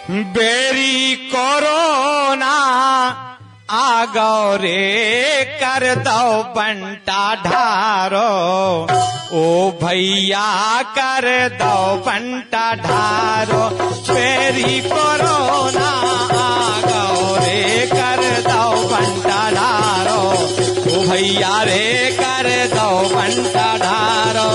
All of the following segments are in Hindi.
बेरी कोरोना आ गौ रे कर दो बंटा ढारो, ओ भैया कर दो बंटा ढारो। बेरी कोरोना आ गौ रे कर दो बंटा ढारो, ओ भैया रे कर दो बंटा ढारो।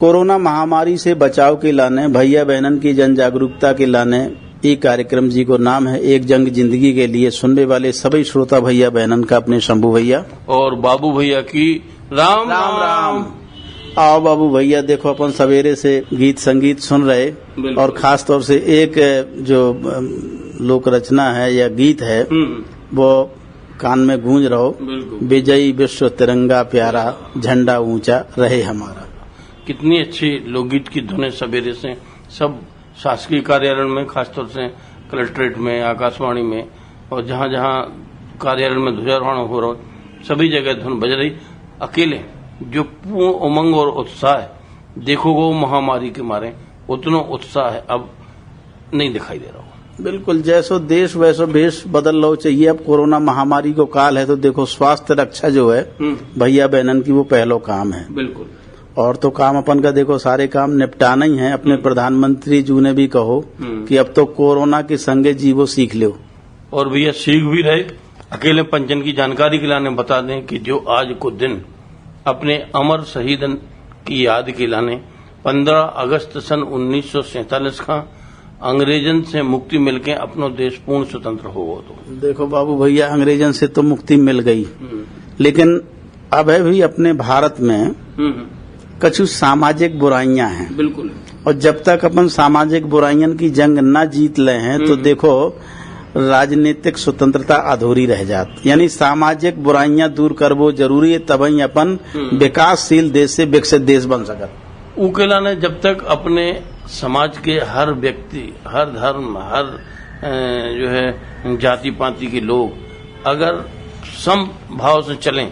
कोरोना महामारी से बचाव के लाने भैया बहनन की जन जागरूकता के लाने ये कार्यक्रम जी को नाम है एक जंग जिंदगी के लिए। सुनने वाले सभी श्रोता भैया बहनन का अपने शंभू भैया और बाबू भैया की राम राम राम। आओ बाबू भैया, देखो अपन सवेरे से गीत संगीत सुन रहे और खास तौर से एक जो लोक रचना है या गीत है वो कान में गूंज रहो, विजयी विश्व तिरंगा प्यारा झंडा ऊंचा रहे हमारा। कितनी अच्छी लोकगीत की धुनें सवेरे से सब शासकीय कार्यालय में, खासतौर से कलेक्ट्रेट में, आकाशवाणी में और जहां जहां कार्यालय में ध्वजारोहण हो रहा सभी जगह धुन बज रही। अकेले जो पूर्ण उमंग और उत्साह है देखोगे महामारी के मारे उतना उत्साह है अब नहीं दिखाई दे रहा। बिल्कुल, जैसो देश वैसो भेष बदल लो चाहिए। अब कोरोना महामारी को काल है तो देखो स्वास्थ्य रक्षा जो है भैया बहनन की वो पहलो काम है। बिल्कुल, और तो काम अपन का देखो सारे काम निपटाना ही है। अपने प्रधानमंत्री जी ने भी कहो कि अब तो कोरोना के संगे जीवो सीख लो। और भैया सीख भी रहे। अकेले पंचन की जानकारी के लाने बता दें कि जो आज को दिन अपने अमर शहीदन की याद के लाने 15 अगस्त सन 1947 का अंग्रेजन से मुक्ति मिलके अपनो देश पूर्ण स्वतंत्र हो गो। तो देखो बाबू भैया, अंग्रेजन से तो मुक्ति मिल गई, लेकिन अब है भी अपने भारत में कुछ सामाजिक बुराइयां हैं। बिल्कुल, और जब तक अपन सामाजिक बुराइयों की जंग न जीत ले हैं तो देखो राजनीतिक स्वतंत्रता अधूरी रह जाती। यानी सामाजिक बुराइयां दूर करवो जरूरी है, तभी अपन विकासशील देश से विकसित देश बन सकत। उकेला ने जब तक अपने समाज के हर व्यक्ति, हर धर्म, हर जो है जाति पाति के लोग अगर सम भाव से चलें,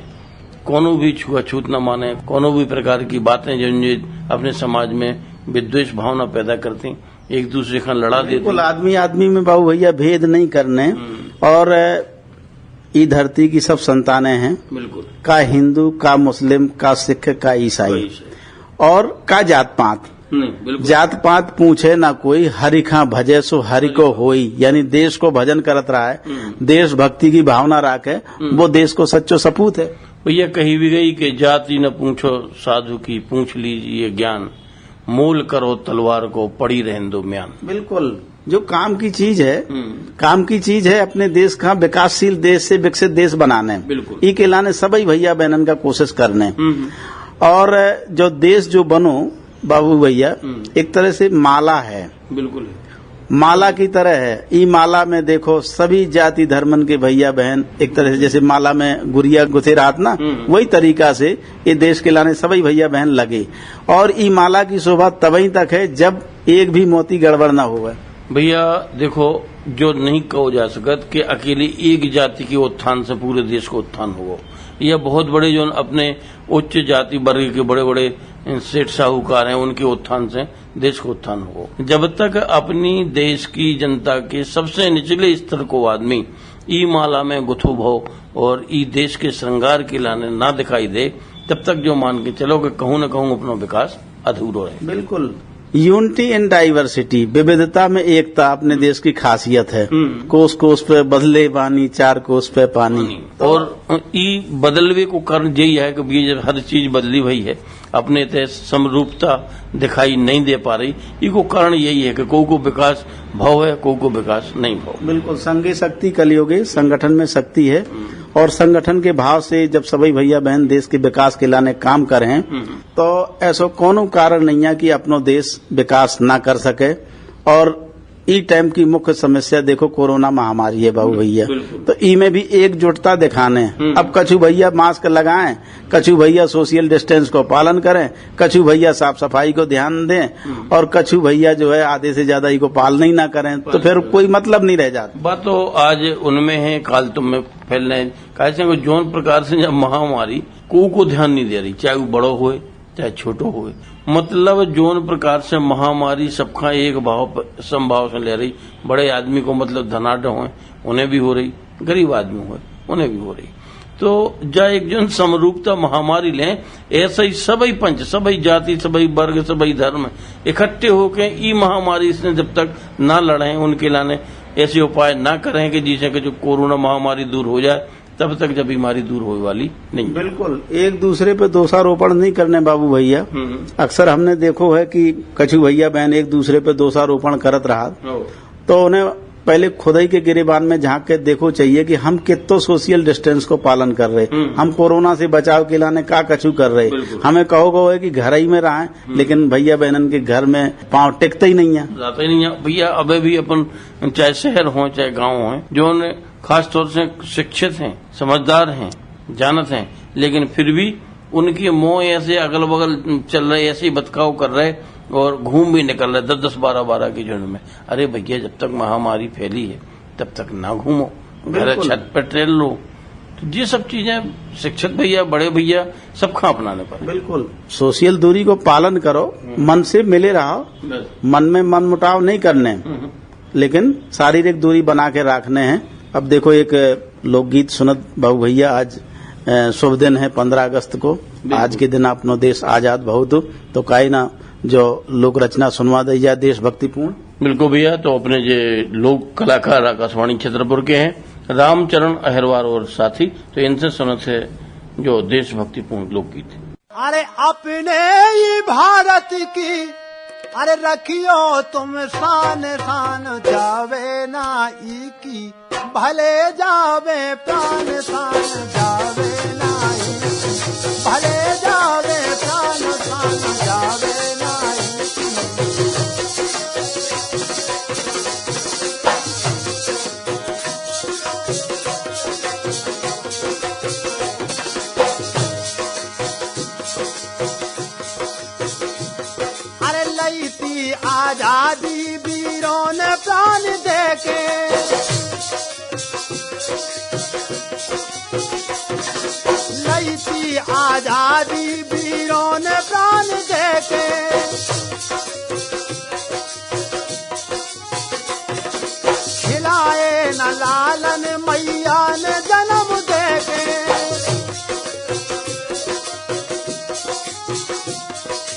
कोनो भी छूआछूत न माने, कोनो भी प्रकार की बातें जो अपने समाज में विद्वेष भावना पैदा करती, एक दूसरे का लड़ा देती। बिल्कुल, आदमी आदमी में बाबू भैया भेद नहीं करने। और ये धरती की सब संतानें हैं। बिल्कुल, का हिंदू, का मुस्लिम, का सिख, का ईसाई और का जात पात। जात पात पूछे ना कोई, हरि खां भजे सो हरि को होई। यानी देश को भजन करत रहा है, देशभक्ति की भावना राखे, वो देश को सच्चो सपूत है। भैया कही भी गई कि जाति न पूछो साधु की, पूछ लीजिए ज्ञान, मोल करो तलवार को पड़ी रहने दो म्यान। बिल्कुल, जो काम की चीज है, काम की चीज है अपने देश का विकासशील देश से विकसित देश बनाने। बिल्कुल, ई के लाने सभी भैया बहनन का कोशिश करने। और जो देश जो बनो बाबू भैया एक तरह से माला है। बिल्कुल, माला की तरह है। ई माला में देखो सभी जाति धर्मन के भैया बहन एक तरह से जैसे माला में गुड़िया गुथे रात ना, वही तरीका से ये देश के लाने सभी भैया बहन लगे। और ई माला की शोभा तभी तक है जब एक भी मोती गड़बड़ न हो। भैया देखो, जो नहीं कहो जा सकत कि अकेली एक जाति के उत्थान से पूरे देश को उत्थान होगा। यह बहुत बड़े जो अपने उच्च जाति वर्ग के बड़े बड़े सेठ साहूकार हैं, उनके उत्थान से देश को उत्थान हो। जब तक अपनी देश की जनता के सबसे निचले स्तर को आदमी ई माला में गुथू भो और ई देश के श्रृंगार के लाने ना दिखाई दे, तब तक जो मान के चलो कि कहूं न कहूं अपना विकास अधूरा है। बिल्कुल, यूनिटी इन डाइवर्सिटी, विविधता में एकता अपने देश की खासियत है। कोस कोस पे बदले बानी, चार कोस पे पानी। और ई बदलवे को कारण यही है कि ये जब हर चीज बदली हुई है, अपने ते समरूपता दिखाई नहीं दे पा रही। इको कारण यही है कि को विकास भाव है, को विकास नहीं भाव। बिल्कुल, संघे शक्ति कलयुगे, संगठन में शक्ति है। और संगठन के भाव से जब सभी भैया बहन देश के विकास के लाने काम कर रहे हैं तो ऐसा कोनो कारण नहीं है कि अपनो देश विकास ना कर सके। और ई टाइम की मुख्य समस्या देखो कोरोना महामारी है बाबू भैया, बिल्कुल। तो ई में भी एकजुटता दिखाने। अब कछु भैया मास्क लगाएं, कछु भैया सोशल डिस्टेंस को पालन करें, कछु भैया साफ सफाई को ध्यान दें और कछु भैया जो है आधे से ज्यादा को पालन ही ना करें, तो फिर कोई मतलब नहीं रह जाता। बात तो आज उनमें है, काल तुम में फैलने कैसे को जोन प्रकार से जब महामारी को ध्यान नहीं दे रही, चाहे वो बड़ो होए चाहे छोटो होए, मतलब जोन प्रकार से महामारी सबका एक भाव संभाव से ले रही। बड़े आदमी को मतलब धनाढ़ हो उन्हें भी हो रही, गरीब आदमी हो उन्हें भी हो रही। तो जा एक जन समरूपता महामारी लें, ऐसा ही सभी पंच, सभी जाति, सभी वर्ग, सभी धर्म इकट्ठे होकर ई महामारी से जब तक ना लड़ें, उनके लाने ऐसे उपाय ना करें कि जिससे कि जो कोरोना महामारी दूर हो जाए, तब तक जब बीमारी दूर होने वाली नहीं। बिल्कुल एक दूसरे पे दोषारोपण नहीं करने बाबू भैया। अक्सर हमने देखो है कि कछु भैया बहन एक दूसरे पे दोषारोपण करत रहा, तो उन्हें पहले खुदाई के गिरेबान में झांक के देखो चाहिए कि हम कितो सोशल डिस्टेंस को पालन कर रहे, हम कोरोना से बचाव के लाने का कछु कर रहे। हमें कहो है कि घर ही में रहें, लेकिन भैया बहनन के घर में पांव टिकते ही नहीं है, जाते ही नहीं है भैया। अबे भी अपन चाहे शहर हो चाहे गांव हो, जो खास तौर से शिक्षित हैं, समझदार हैं, जानत हैं, लेकिन फिर भी उनकी मोह ऐसे अगल बगल चल रहे, ऐसे ही बतकाव कर रहे और घूम भी निकल रहे 10-10, 12-12 की झुंड में। अरे भैया जब तक महामारी फैली है तब तक ना घूमो, घर छत पर ट्रेल लो। तो ये सब चीजें शिक्षित भैया, बड़े भैया सबका अपनाने पर। बिल्कुल सोशल दूरी को पालन करो, मन से मिले रहो, मन में मन मुटाव नहीं करने, लेकिन शारीरिक दूरी बना के रखने हैं। अब देखो एक लोकगीत सुनत बाबू भैया, आज शुभ दिन है 15 अगस्त को, आज के दिन अपनो देश आजाद बहुत, तो काई ना जो लोक रचना सुनवा दी जाए देशभक्तिपूर्ण। बिल्कुल भैया, तो अपने जो लोक कलाकार आकाशवाणी छतरपुर के हैं रामचरण अहिरवार और साथी, तो इनसे सुनत है जो देशभक्तिपूर्ण लोकगीत। अरे अपने ही भारत की अरे रखियो तुम शान शान, जावे ना ई की भले जावे प्राण शान, जावे ना ई की भले जावे प्राण शान, जावे ना ई की। अरे लई थी आजादी वीरों ने प्राण देके, लई थी आजादी वीरों ने प्राण देके, खिलाए न लालन मैया ने जन्म देके।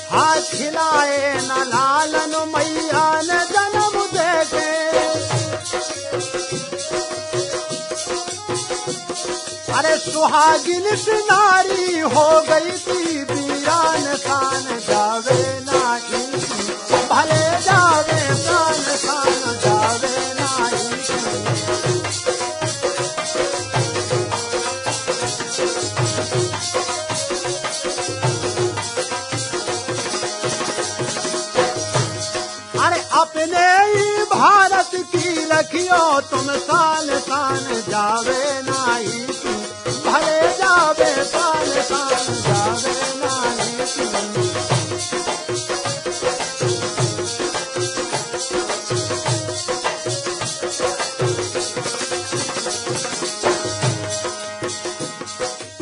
हाथ खिलाए न लालन मैया ने जन्म देके। अरे सुहागिन सी नारी हो गई थी वीरान शान, जावे ना इनकी भले जावे प्राण शान, जावे ना इनकी। अरे अपने ही भारत की रखियो तुम शान शान, जावे ना इनकी भले जावे प्राण शान, जावे ना इनकी।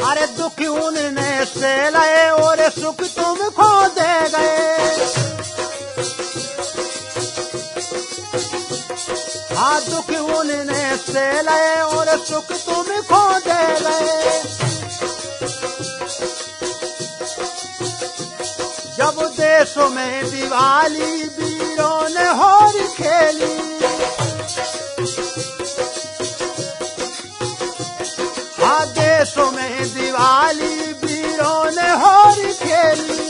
अरे दुख उनने से लए और सुख तुमको दे गए, हाँ दुख उनने से लए और सुख तुमको दे गए। जब देशों में दिवाली वीरों ने होली खेली, हाँ देशों में दिवाली वीरों ने होली खेली।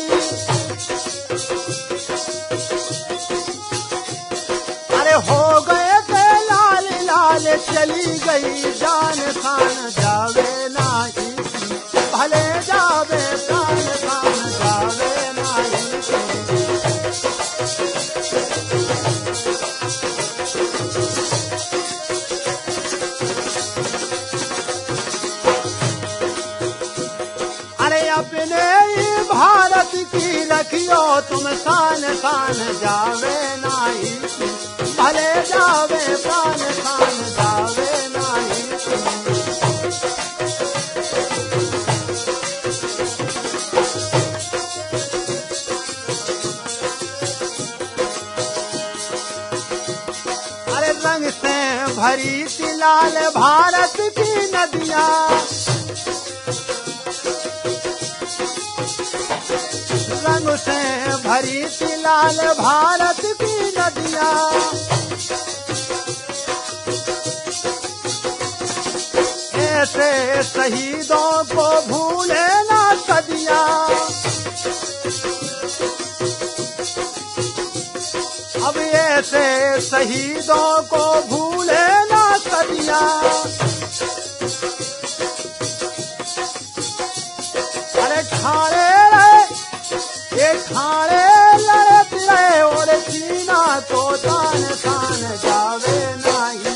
अरे हो गए थे लाल लाल, चली गई जान शान, जावे ना इनकी भले जावे प्राण शान, जावे ना इनकी। रखियो तुम शान शान जावे नाई की, भले जावे प्राण शान जावे नाई की। अरे रंग से भरी थी लाल भारत की नदियाँ, रंग से भरी थी लाल भारत की नदियाँ। ऐसे शहीदों को भूले ना सदियाँ, अब ऐसे शहीदों को भूले ना सदियाँ। अरे खाड़े ये खाड़े लड़त रहे और सीना तो तान तान जावे नाही,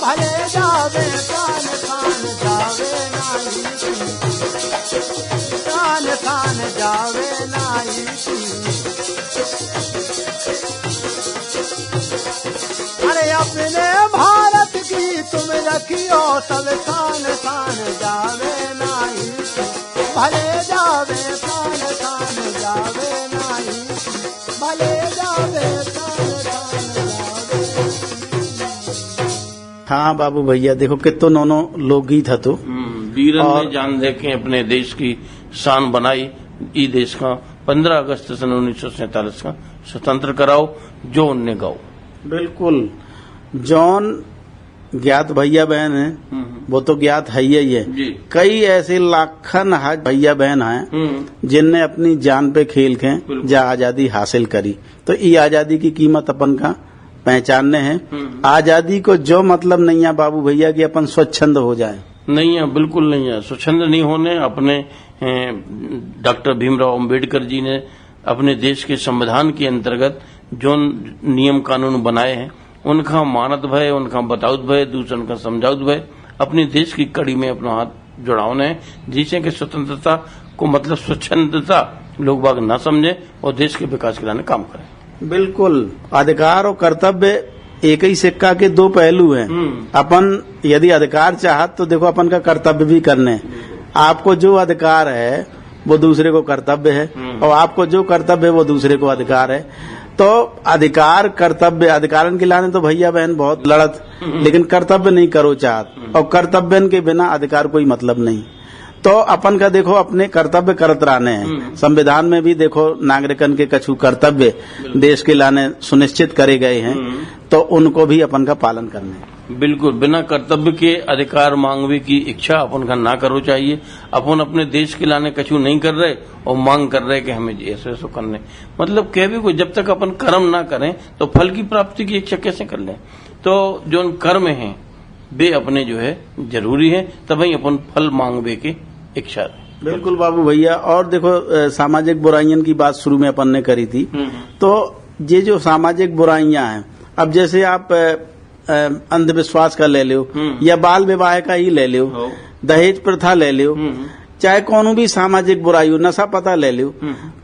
भले जावे तान तान जावे नाही, तान तान जावे नाही। अरे अपने भारत की तुम रखियो सब तान तान जावे नाही, भले जावे तान तान जावे नाही, भले जावे तान तान जावे। हाँ बाबू भैया देखो कितो नौनो लोकगीत है तो वीरन और- ने जान दे के अपने देश की शान बनाई। ई देश का 15 अगस्त सन 1947 का स्वतंत्र कराओ जो उनने गाओ। बिल्कुल। जॉन ज्ञात भैया बहन है, वो तो ज्ञात है ही है। जी। कई ऐसे लाखन भैया बहन हैं जिनने अपनी जान पे खेल के बिल्कुल। जा आजादी हासिल करी। तो ये आजादी की कीमत अपन का पहचानने हैं। आजादी को जो मतलब नहीं है बाबू भैया कि अपन स्वच्छंद हो जाए। नहीं है, बिल्कुल नहीं है। स्वच्छंद नहीं होने अपने डॉक्टर भीमराव अंबेडकर जी ने अपने देश के संविधान के अंतर्गत जो नियम कानून बनाए हैं उनका मानत भय, उनका बताउत भय, दूसरन का समझाउत भय अपने देश की कड़ी में अपना हाथ जुड़ाने हैं, जिससे कि स्वतंत्रता को मतलब स्वच्छंदता लोग बाग न समझे और देश के विकास के लिए काम करें। बिल्कुल। अधिकार और कर्तव्य एक ही सिक्का के दो पहलू हैं। अपन यदि अधिकार चाहत तो देखो अपन का कर्तव्य भी करने। आपको जो अधिकार है वो दूसरे को कर्तव्य है और आपको जो कर्तव्य है वो दूसरे को अधिकार है। तो अधिकार कर्तव्य अधिकारन के लाने तो भैया बहन बहुत लड़त, लेकिन कर्तव्य नहीं करो चाहत और कर्तव्यन के बिना अधिकार कोई मतलब नहीं। तो अपन का देखो अपने कर्तव्य करत रहने हैं। संविधान में भी देखो नागरिकन के कछु कर्तव्य देश के लाने सुनिश्चित करे गए हैं, तो उनको भी अपन का पालन करना है। बिल्कुल। बिना कर्तव्य के अधिकार मांगवे की इच्छा अपन का ना करो चाहिए। अपन अपने देश के लाने कछु नहीं कर रहे और मांग कर रहे कि हमें ऐसे ऐसे करने, मतलब कहवे को जब तक अपन कर्म ना करें तो फल की प्राप्ति की इच्छा कैसे कर लें। तो जो कर्म हैं वे अपने जो है जरूरी है, तभी अपन फल मांगवे की इच्छा। बिल्कुल बाबू भैया। और देखो सामाजिक बुराइयों की बात शुरू में अपन ने करी थी, तो ये जो सामाजिक बुराइयां हैं, अब जैसे आप अंधविश्वास का ले लो या बाल विवाह का ही ले लो, दहेज प्रथा ले लो, चाहे कोनो भी सामाजिक बुराई हो, नशा पता ले लो,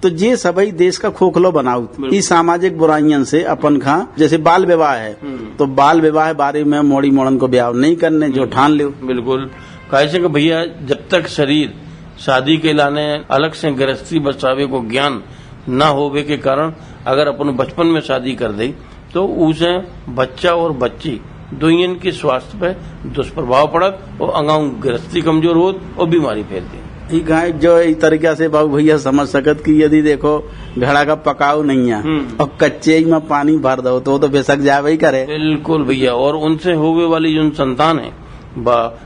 तो ये सभी देश का खोखलो बनाओ। इस सामाजिक बुराइयों से अपन खा जैसे बाल विवाह है तो बाल विवाह बारे में मोड़ी मोड़न को ब्याह नहीं करने जो ठान लो। बिल्कुल। कैसे कि भैया जब तक शरीर शादी के लाने अलग से गृहस्थी बचावे को ज्ञान न होवे के कारण अगर अपन बचपन में शादी कर दे तो उसे बच्चा और बच्ची दोनों के स्वास्थ्य पे दुष्प्रभाव पड़त और अंगाऊ गृहस्थी कमजोर होत और बीमारी फैलती। ये गाय जो इस तरीका से बाबू भैया समझ सकत कि यदि देखो घड़ा का पकाव नहीं है और कच्चे ही में पानी भर दो तो बेशक जावे ही करे। बिल्कुल भैया। और उनसे होवे वाली जो संतान है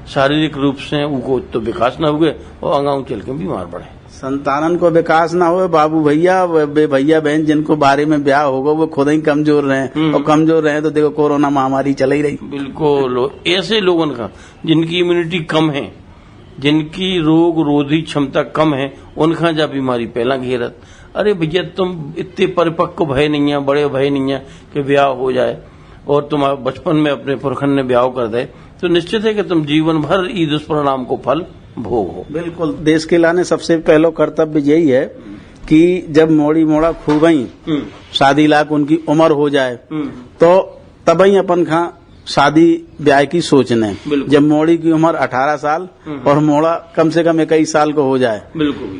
शारीरिक रूप से उनको तो विकास न हुए और अंगाऊ चल के बीमार पड़े। संतानन को विकास ना हो बाबू भैया, भैया बहन जिनको बारे में ब्याह होगा वो खुद ही कमजोर रहे और कमजोर रहे तो देखो कोरोना महामारी चल ही रही। बिल्कुल। ऐसे लोगों का जिनकी इम्यूनिटी कम है, जिनकी रोग रोधी क्षमता कम है, उनका जा बीमारी पहला घेरत। अरे भैया तुम इतने परिपक्व भय नहीं है, बड़े भय नहीं है कि ब्याह हो जाए और तुम बचपन में अपने पुरखन ने ब्याह कर दे तो निश्चित है कि तुम जीवन भर इस दुष्परिणाम को फल भोग हो। बिल्कुल। देश के लाने सबसे पहला कर्तव्य यही है कि जब मोड़ी मोड़ा खूबई शादी लाख उनकी उम्र हो जाए तो तबई अपन खा शादी ब्याह की सोचने। जब मोड़ी की उम्र 18 साल और मोड़ा कम से कम 21 साल को हो जाए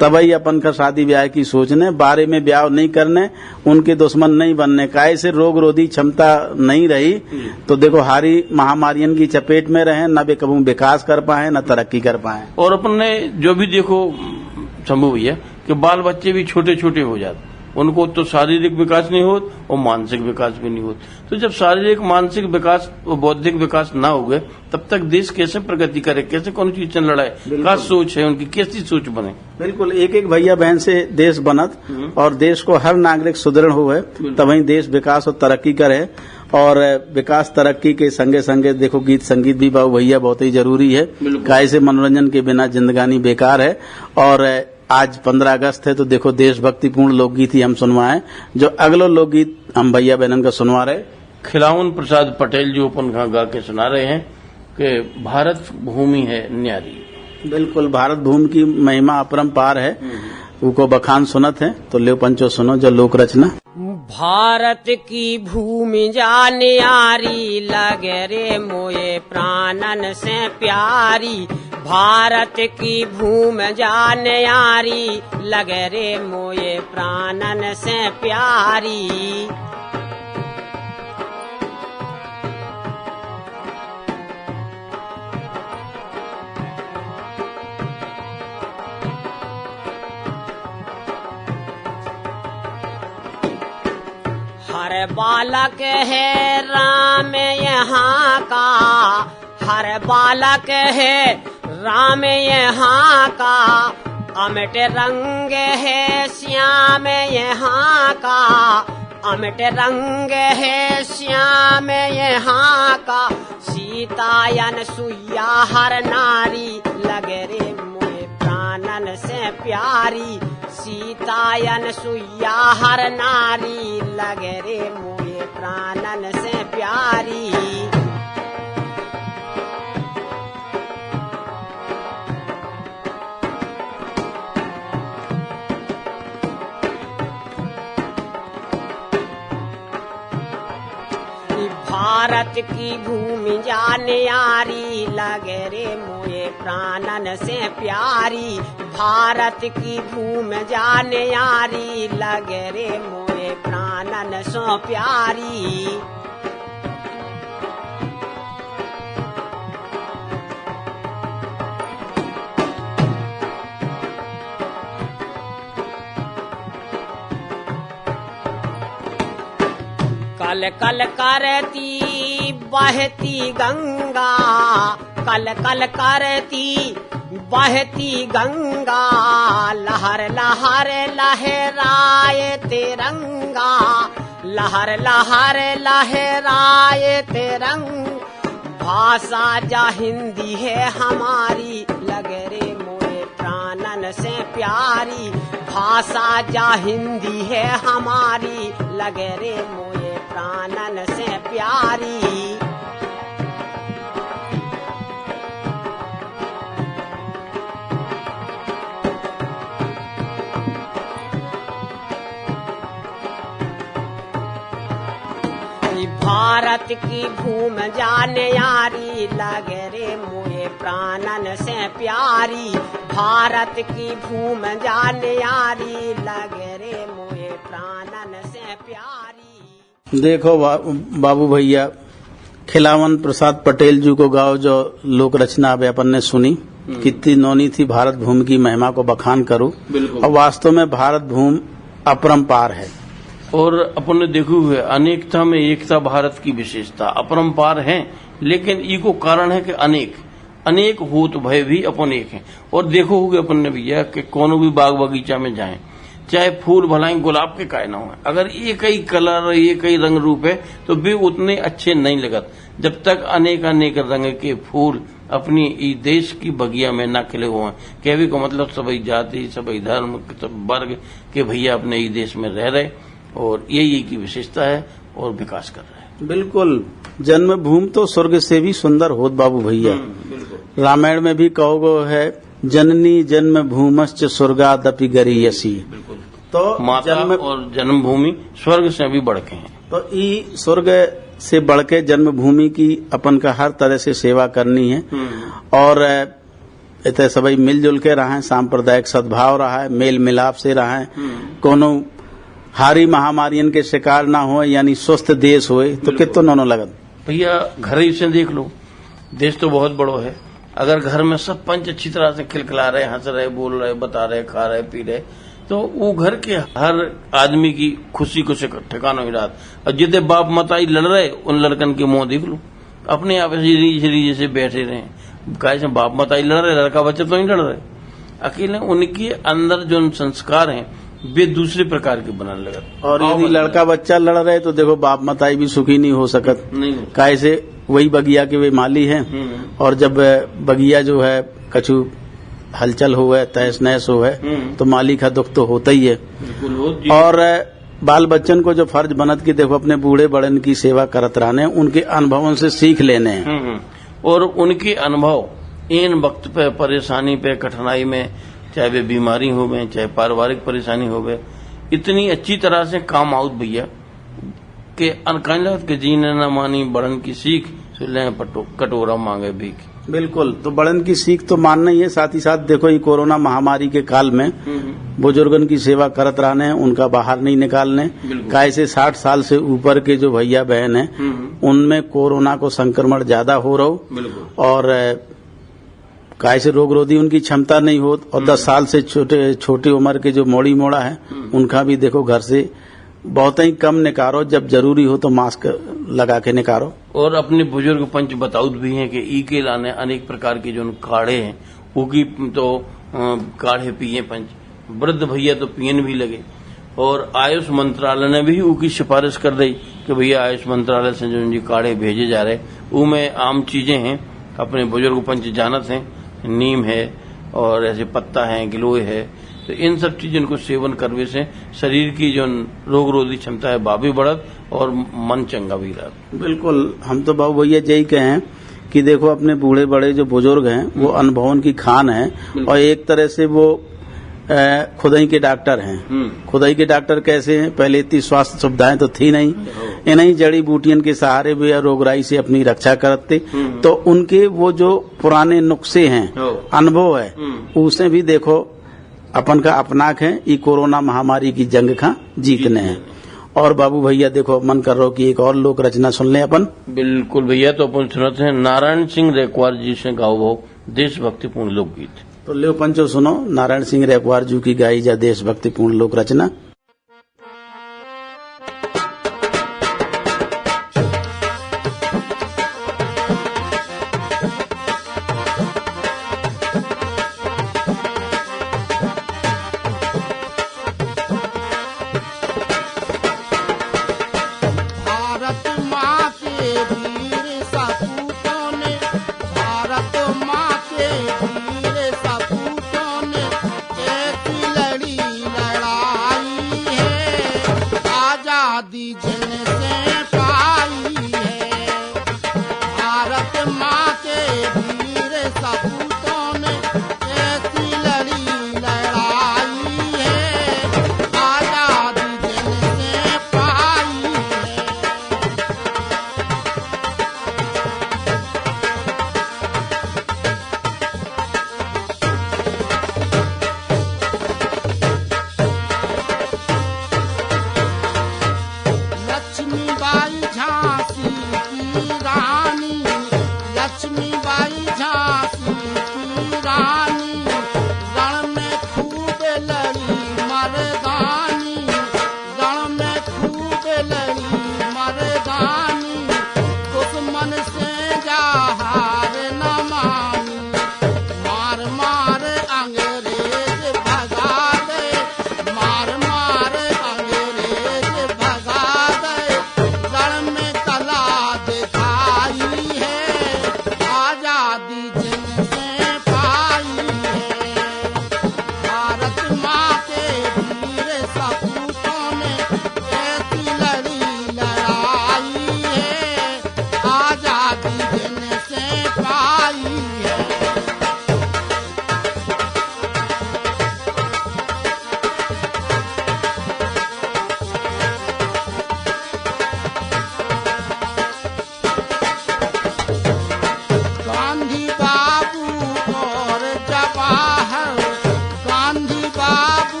तबई अपन का शादी ब्याह की सोचने। बारे में ब्याह नहीं करने, उनके दुश्मन नहीं बनने। काहे से रोग रोधी क्षमता नहीं रही तो देखो हारी महामारियन की चपेट में रहे, न वे कभी विकास कर पाए न तरक्की कर पाए। और अपन ने जो भी देखो शंभू भैया कि बाल बच्चे भी छोटे छोटे हो जाते, उनको तो शारीरिक विकास नहीं होत और मानसिक विकास भी नहीं होत। तो जब शारीरिक मानसिक विकास और बौद्धिक विकास ना हो गए तब तक देश कैसे प्रगति करे, कैसे कौन चीज चल रहा है, क्या सोच है उनकी, कैसी सोच बने। बिल्कुल एक एक भैया बहन से देश बनत और देश को हर नागरिक सुदृढ़ हुए तभी देश विकास और तरक्की करे। और विकास तरक्की के संगे संगे देखो गीत संगीत भी बाबू भैया बहुत ही जरूरी है। काहे से मनोरंजन के बिना जिंदगानी बेकार है। और आज 15 अगस्त है तो देखो देशभक्तिपूर्ण लोकगीत ही हम सुनवाएं। जो अगलो लोकगीत हम भैया बहनन का सुनवा रहे खिलावन प्रसाद पटेल जो अपन गा के सुना रहे हैं कि भारत भूमि है न्यारी। बिल्कुल भारत भूमि की महिमा अपरंपार है, उको बखान सुनत है तो ले पंचो सुनो जो लोक रचना। भारत की भूमि जाने यारी लगे रे मोये प्राणन से प्यारी। भारत की भूमि जाने यारी लगे रे मोये प्राणन से प्यारी। हर बालक है राम यहाँ का, हर बालक है राम यहाँ का। अमिट रंग है श्याम यहाँ का, अमिट रंग है श्याम यहाँ का। सीतायन सुइया हर नारी लगे रे मोये प्राणन से प्यारी। सीतायन सुइया हर नारी लगे रे मोये प्राणन से प्यारी। भारत की भूमि जाने यारी लगे रे मोये प्राणन से प्यारी। भारत की भूमि जाने यारी लगे रे मोये प्राणन से प्यारी। कल कल करती बहती गंगा, कल कल करती बहती गंगा। लहर लहर लहराए तिरंगा, लहर लहर लहराए तिरंगा। भाषा जा हिंदी है हमारी लगे रे मोये प्राणन से प्यारी। भाषा जा हिंदी है हमारी लगे रे मोये प्राणन से प्यारी। भारत की भूमि जाने यारी लगे रे मोये प्राणन से प्यारी। भारत की भूमि जाने यारी लगे रे मोये प्राणन से प्यारी। देखो बाबू भैया खिलावन प्रसाद पटेल जी को गाओ जो लोक रचना अब अपन ने सुनी कितनी नौनी थी। भारत भूमि की महिमा को बखान करो और वास्तव में भारत भूमि अपरंपार है। और अपन ने देखा हुए अनेकता में एकता भारत की विशेषता अपरंपार है। लेकिन इको कारण है कि अनेक अनेक होत भय भी अपन एक हैं। और देखो होगे अपन ने भैया कि कोनो भी बाग बगीचा में जाएं, चाहे फूल भलाई गुलाब के काय ना हो, अगर एक ही कलर एक ही रंग रूप है तो वे उतने अच्छे नहीं लगत जब तक अनेक अनेक रंग के फूल अपनी देश की बगिया में न खिले हुए। कहने को मतलब सभी जाति सभी धर्म सब वर्ग के भैया अपने ही देश में रह रहे और यही की विशेषता है और विकास कर रहे हैं। बिल्कुल जन्मभूमि तो स्वर्ग से भी सुंदर होत बाबू भैया। रामायण में भी कहोगो है जननी जन्म भूमश्च स्वर्गादपि गरीयसी। तो माता और जन्मभूमि स्वर्ग से भी बढ़ के हैं। तो ई स्वर्ग से बढ़ के जन्मभूमि की अपन का हर तरह से सेवा करनी है और इतने सभी मिलजुल के रहा है, सांप्रदायिक सद्भाव रहा है, मेल मिलाप से रहा है, कोनो हारी महामारियन के शिकार ना हो, यानी स्वस्थ देश होए तो कितो नोनो लगन। भैया घर ही से देख लो, देश तो बहुत बड़ो है। अगर घर में सब पंच अच्छी तरह से खिलखिला रहे, हंस रहे, बोल रहे, बता रहे, खा रहे, पी रहे, तो वो घर के हर आदमी की खुशी को ठिकाना ही रात। और जितने बाप मताई लड़ रहे, उन लड़कन के मुंह देख लो, अपने आप रीझ से बैठे रहे। कैसे बाप मताई लड़ रहे, लड़का बच्चे तो नहीं लड़ रहे, अकेले उनके अंदर जो संस्कार हैं वे दूसरे प्रकार के बनने लगे। और यदि लड़का बच्चा लड़ रहे तो देखो बाप मताई भी सुखी नहीं हो सकत, नहीं कैसे वही बगिया के वे माली हैं। और जब बगिया जो है कछु हलचल हो है, तहस नहस हो है, तो माली का दुख तो होता ही है। और बाल बच्चन को जो फर्ज बनत की देखो अपने बूढ़े बड़न की सेवा करत रहने, उनके अनुभवों से सीख लेने हैं। और उनके अनुभव इन वक्त पे परेशानी पे कठिनाई में, चाहे वे बीमारी हो गए, चाहे पारिवारिक परेशानी हो गए, इतनी अच्छी तरह से काम आउत भैया के अनकाइंद के जीने न मानी बड़न की सीख, कटोरा मांगे भीख। बिल्कुल, तो बड़न की सीख तो मानना ही है। साथ ही साथ देखो ये कोरोना महामारी के काल में बुजुर्गन की सेवा करत रहने हैं, उनका बाहर नहीं निकालने। कैसे 60 साल से ऊपर के जो भैया बहन हैं उनमें कोरोना को संक्रमण ज्यादा हो रहा और कैसे रोग रोधी उनकी क्षमता नहीं हो। और 10 साल से छोटी उम्र के जो मोड़ी मोड़ा है उनका भी देखो घर से बहुत ही कम निकारो, जब जरूरी हो तो मास्क लगा के निकारो। और अपने बुजुर्ग पंच बताउत भी हैं कि ई के लाने अनेक प्रकार के जो काढ़े हैं वो की तो काढ़े पिए पंच, वृद्ध भैया तो पियन भी लगे। और आयुष मंत्रालय ने भी उसकी सिफारिश कर दी कि भैया आयुष मंत्रालय से जो काढ़े भेजे जा रहे वो में आम चीजें हैं, अपने बुजुर्ग पंच जानत हैं, नीम है और ऐसे पत्ता है, गिलोय है, तो इन सब चीजों को सेवन करने से शरीर की जो रोग रोधी क्षमता है वह भी बढ़त और मन चंगा भी रहा। बिल्कुल, हम तो बाबू भैया यही कहें कि देखो अपने बूढ़े बड़े जो बुजुर्ग हैं वो अनुभवों की खान है और एक तरह से वो खुदाई के डॉक्टर हैं। खुदाई के डॉक्टर कैसे हैं, पहले इतनी स्वास्थ्य सुविधाएं तो थी नहीं, इन्हीं जड़ी बूटियन के सहारे वे रोगराई से अपनी रक्षा करते। तो उनके वो जो पुराने नुस्खे हैं, अनुभव है, उसे भी देखो अपन का अपनाक है, ये कोरोना महामारी की जंग का जीतने हैं। और बाबू भैया देखो मन कर रहा कि एक और लोक रचना सुन ले अपन। बिल्कुल भैया, तो अपन सुनते हैं नारायण सिंह रेकवार जी से गाओ देशभक्तिपूर्ण लोकगीत। तो ले पंचो सुनो नारायण सिंह रेकवार जी की गाई जा देशभक्तिपूर्ण लोक रचना।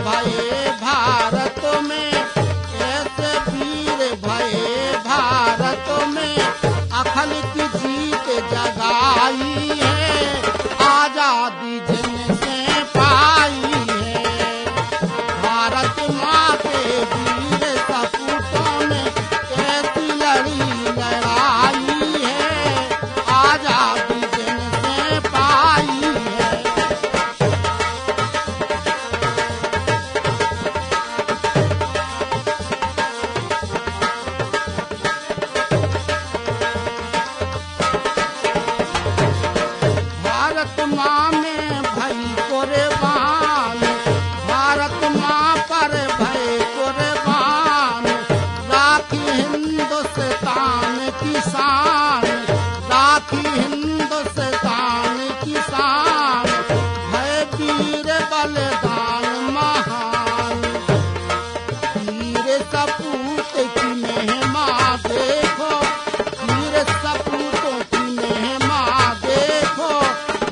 भये भारत में, ऐसे वीर भये भारत में, अखल की जीत जगाई है, आजादी जिनसे पाई है। भारत माँ के वीर सपूतों ने कैसी लड़ी लड़ाई है, आजादी जिनसे पाई है। भारत माँ में भई कुर्बान, भारत माँ पर भय कुर्बान, राखी हिंदुस्तान की शान, राखी हिंदुस्तान की शान, भय वीर बलिदान महान, वीर सपूत की महिमा देखो, वीर सपूतों की महिमा देखो,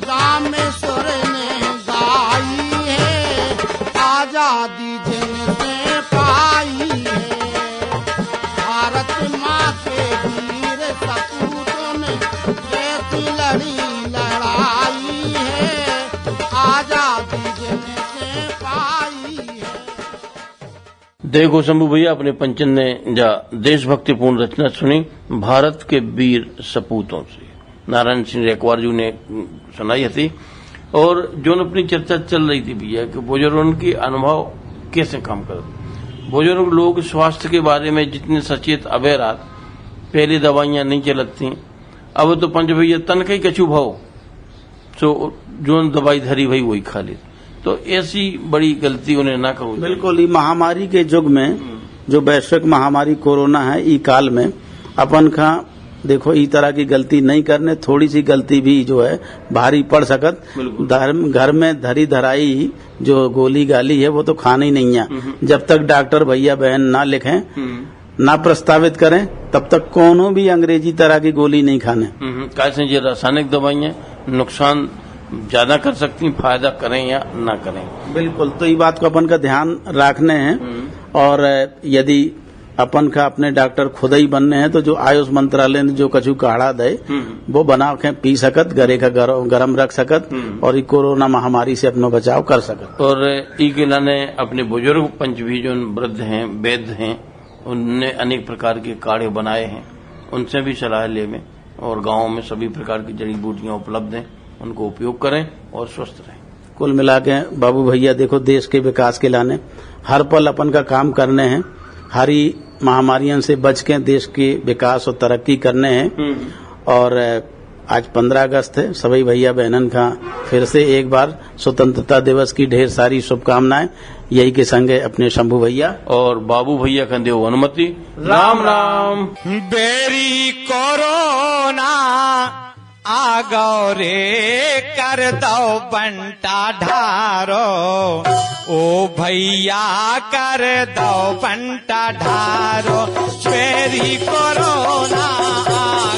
रामेश्वर ने गाई है, आजादी जिनसे पाई है। भारत माँ के वीर सपूतों ने कैसी लड़ी लड़ाई है, आजादी जिनसे पाई है। देखो शंभू भैया, अपने पंचन ने जा देशभक्तिपूर्ण रचना सुनी भारत के वीर सपूतों से। नारायण सिंह रेकवार जी ने सुनाई थी। और जो अपनी चर्चा चल रही थी भैया कि बुजुर्गों की अनुभव कैसे काम कर, बुजुर्ग लोग स्वास्थ्य के बारे में जितने सचेत अवेयर आत, पहले दवाइयां नहीं चलत थी, अब तो पंच भैया तन का ही कछु भाव तो जो दवाई धरी भाई वही खा ली। तो ऐसी बड़ी गलती उन्हें ना करो। बिल्कुल, ये महामारी के युग में जो वैश्विक महामारी कोरोना है, ई काल में अपन का देखो ई तरह की गलती नहीं करने, थोड़ी सी गलती भी जो है भारी पड़ सकत। घर में धरी धराई जो गोली गाली है वो तो खानी नहीं है। जब तक डॉक्टर भैया बहन ना लिखें, ना प्रस्तावित करें, तब तक कोनो भी अंग्रेजी तरह की गोली नहीं खाने। कैसे ये रासायनिक दवाइयां नुकसान ज्यादा कर सकती, फायदा करें या ना करें। बिल्कुल, तो ये बात को अपन का ध्यान रखने हैं। और यदि अपन का अपने डॉक्टर खुद ही बनने हैं तो जो आयुष मंत्रालय ने जो कछु काढ़ा दे वो बना के पी सकत, घरे का गरम रख सकत और ये कोरोना महामारी से अपना बचाव कर सकत। और ई के लाने अपने बुजुर्ग पंच भी जो वृद्ध हैं, वैद्य हैं, उनने अनेक प्रकार के काढ़े बनाए हैं, उनसे भी सलाह ले में। और गाँव में सभी प्रकार की जड़ी बूटियां उपलब्ध हैं, उनको उपयोग करें और स्वस्थ रहें। कुल मिला के बाबू भैया देखो, देश के विकास के लाने हर पल अपन का काम करने हैं, हरी महामारियों से बच के देश के विकास और तरक्की करने हैं। और आज 15 अगस्त है, सभी भैया बहनन का फिर से एक बार स्वतंत्रता दिवस की ढेर सारी शुभकामनाएं। यही के संगे अपने शंभू भैया और बाबू भैया का देव अनुमति। राम राम। बेरी कोरोना आ गौ रे कर दो बंटा ढारो, ओ भैया कर दो बंटा ढारो। बेरी कोरोना आ